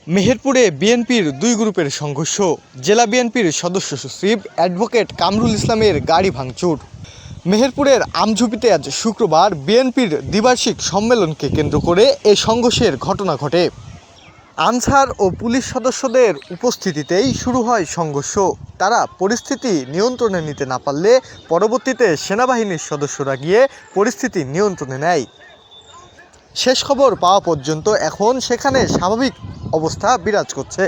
মেহেরপুরে বিএনপির দুই গ্রুপের সংঘর্ষ। জেলা বিএনপির সদস্য সচিব অ্যাডভোকেট কামরুল ইসলামের গাড়ি ভাঙচুর। মেহেরপুরের আমঝুপিতে আজ শুক্রবার বিএনপির দ্বিবার্ষিক সম্মেলনকে কেন্দ্র করে এই সংঘর্ষের ঘটনা ঘটে। আনসার ও পুলিশ সদস্যদের উপস্থিতিতেই শুরু হয় সংঘর্ষ। তারা পরিস্থিতি নিয়ন্ত্রণে নিতে না পারলে পরবর্তীতে সেনাবাহিনীর সদস্যরা গিয়ে পরিস্থিতি নিয়ন্ত্রণে নেয়। শেষ খবর পাওয়া পর্যন্ত এখন সেখানে স্বাভাবিক অবস্থা বিরাজ করছে।